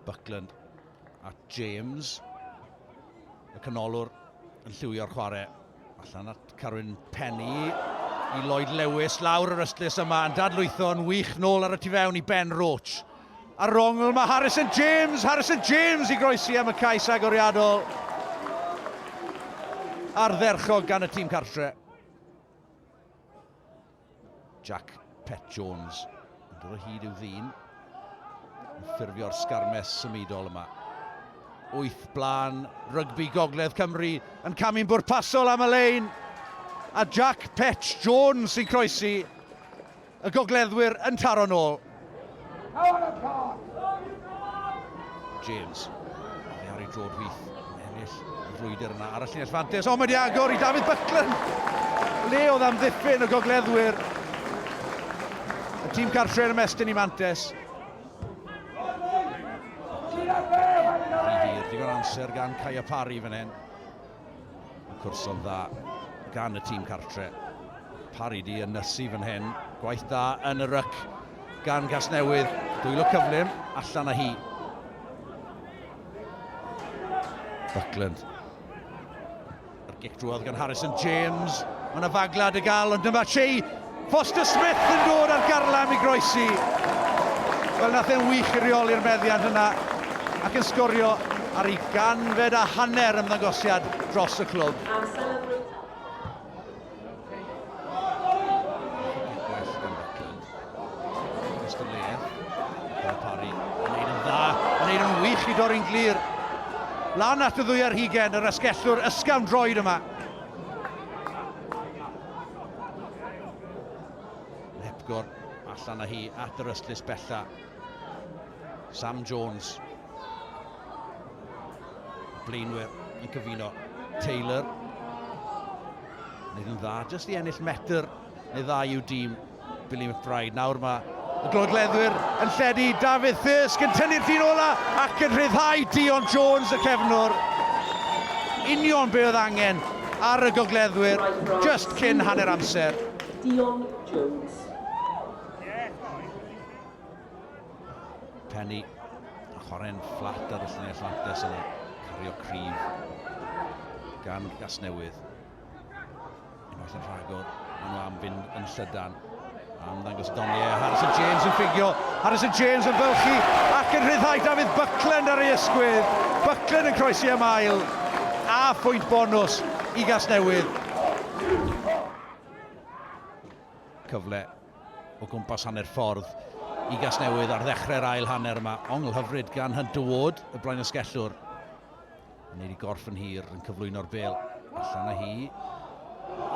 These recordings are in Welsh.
Buckland a James. Y canolwr yn lliwio'r chwarae. Allan at Carwyn Penny I Lloyd Lewis lawr yr ystlys yma yn dadlwytho yn wych nôl ar y tu fewn I Ben Roach. Ar rongl mae Harrison James I groesi am y cais agoriadol. Ardderchog gan y tîm cartre. Jack Pett-Jones yn dod o hyd i'w ddyn. Yn ffurfio'r sgarmes symudol yma. 8 blaen, rygbi gogledd Cymru yn camu'n bwrpasol am y lein. A Jack Pett-Jones sy'n croesi y gogleddwyr yn taro nôl. James, oddi ar ei drod wyth, ennill y frwydr yna ar y llinell fantes. O, mae di agor I David Buckland. Le oedd am ddiffyn y gogleddwyr. Y tîm cartre yn ymestyn I mantes. Digon amser gan Caia Parry fan hyn. Cwrson dda gan y tîm cartre. Parry di yn nysu fan hyn. Gwaith da yn y ryc gan Gasnewydd. Dwylo cyflym allan â hi. Buckland. Yr gic drwodd gan Harrison James. Mae yna faglad y gal, ond dyma Shea Foster Smith yn dod ar garlam I groesi. Wel, nath e'n wych I reoli'r meddiant yna ac yn sgorio ar ei ganfed a hanner ymddangosiad dros y clwb. Parry yn neud yn dda, yn neud yn wych I dorri'n glir. Lan at y ddwy ar hugen, yr asgellwr ysgafn droed yma. Nepgor allan â hi at yr ystlys bella. Sam Jones. Blaenwyr yn cyfuno. Taylor. Neud yn dda, jyst I ennill metr neu dda i'w dîm Billy McBride. Nawr mae y gogleddwyr yn lledu David Thirsk yn tynnu'r llun ola ac yn rhyddhau Dion Jones y cefnwr. Union be oedd angen ar y gogleddwyr just cyn hanner amser. Dion Jones. Penny yn chwarae'n fflat ar y llinell fantes yna. Cario cryf gan Gasnewydd. Unwaith yn rhagor, maen nhw am fynd yn llydan. Am ddangos doniau, Harrison James yn ffigio. Harrison James yn fylchu ac yn rhyddhau David Buckland ar ei ysgwydd. Buckland yn croesi am ail. A phwynt bonus I Gasnewydd. Cyfle o gwmpas hanner ffordd I Gasnewydd ar ddechrau'r ail hanner yma. Ongl hyfryd gan Hydwod, y blaen ysgellwr. Yn neud I gorff yn hir yn cyflwyno'r bêl. Allan â hi.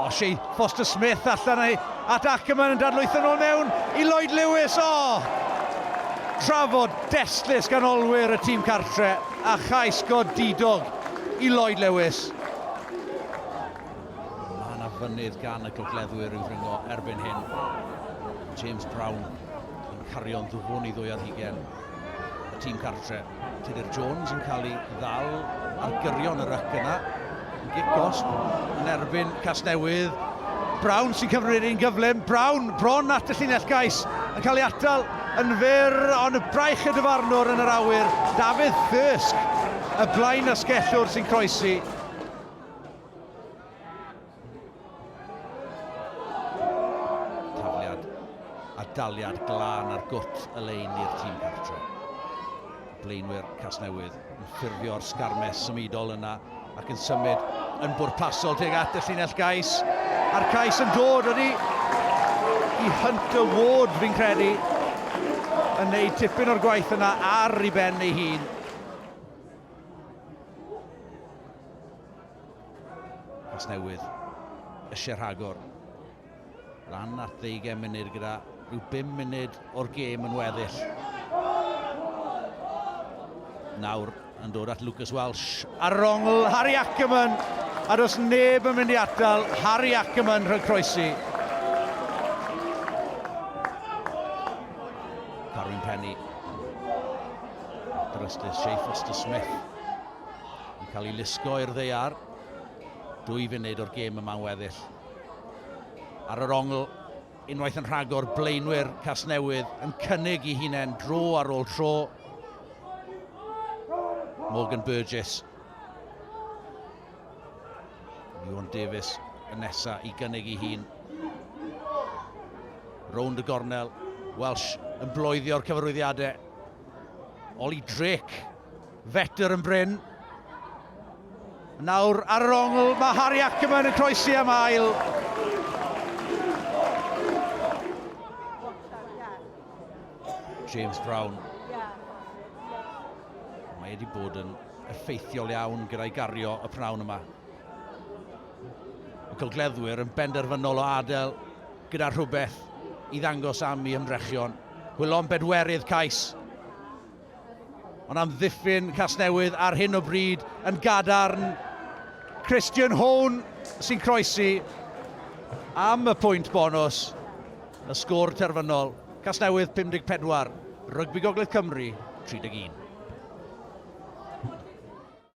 O, Shea Foster Smith allan â hi. At Ackerman yn dadlwytho nôl mewn I Lloyd Lewis. O! Trafod destlys gan olwyr y tîm cartre a chais godidog I Lloyd Lewis. Mae yna fynydd gan y gogleddwyr i'w ddringo erbyn hyn. James Brown yn cario'n ddwfwn I ddwy ar hugen. Y tîm cartre. Tudur Jones yn cael ei ddal ar gyrion y ryc yna. Yn gic gosb yn erbyn Casnewydd. Brown sy'n cyfryd un gyflym. Brown bron at y llinell gais yn cael ei atal yn fyr ond y braich y dyfarnwr yn yr awyr. David Thirsk, y blaen ysgellwr sy'n croesi. Tafliad a daliad glân ar gwt y lein i'r tîm cartre. Blaenwyr Casnewydd yn ffurfio'r sgarmes symudol yna ac yn symud yn bwrpasol tuag at y llinell gais. A'r cais yn dod ydi I Hunter Ward fi'n credu yn neud tipyn o'r gwaith yna ar ei ben ei hun. Gasnewydd eisiau rhagor. Lan at 20 munud gyda rhyw 5 munud o'r gêm yn weddill. Nawr yn dod at Lucas Welsh. Ar rongl Harry Ackerman. A does neb yn mynd I atal Harry Ackerman rhag croesi. Carwyn Penny. Drystus Shea Foster Smith. Yn cael ei lusgo i'r ddeiar. 2 funud o'r gêm yma'n weddill. Ar yr ongl, unwaith yn rhagor Blaenwyr Casnewydd yn cynnig ei hunain dro ar ôl tro. Morgan Burgess. Iwan Davies yn nesa i gynnig I hun. Rownd y gornel. Welsh yn bloeddio o'r cyfarwyddiadau. Oli Drake, fetr yn bryn. Nawr ar yr ongl, mae Harry Ackerman yn croesi am ail. James Brown. Mae wedi bod yn effeithiol iawn gyda'i gario y pnawn yma. Y cylgleddwyr yn benderfynol o adael gyda rhywbeth I ddangos am I ymdrechion. Gwylon bedwerydd cais. Ond am ddiffyn Casnewydd ar hyn o bryd yn gadarn Christian Hone sy'n croesi am y pwynt bonus. Y sgôr terfynol. Casnewydd 54, Rygbi Gogledd Cymru 31.